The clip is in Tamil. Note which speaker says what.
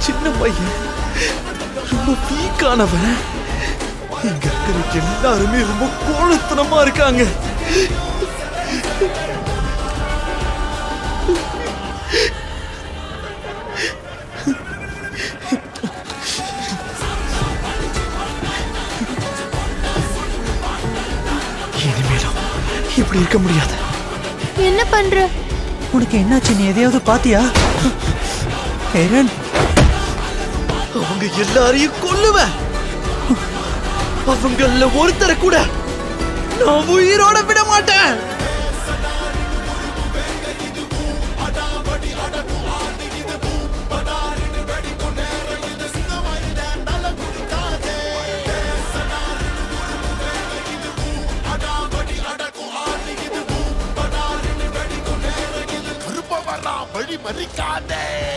Speaker 1: சின்ன பையன், ரொம்ப வீக்கானவன். இங்க இருக்கிற எல்லாருமே ரொம்ப கோழத்தனமா இருக்காங்க. இனிமேலும் இப்படி இருக்க முடியாது.
Speaker 2: என்ன பண்ற?
Speaker 3: உனக்கு என்னாச்சு? நீ எதையாவது பாத்தியா? எரன்,
Speaker 1: அவங்க எல்லாரையும் கொல்லுவேன். அவங்கள ஒருத்தரை கூட நான் உயிரோட விட மாட்டேன்.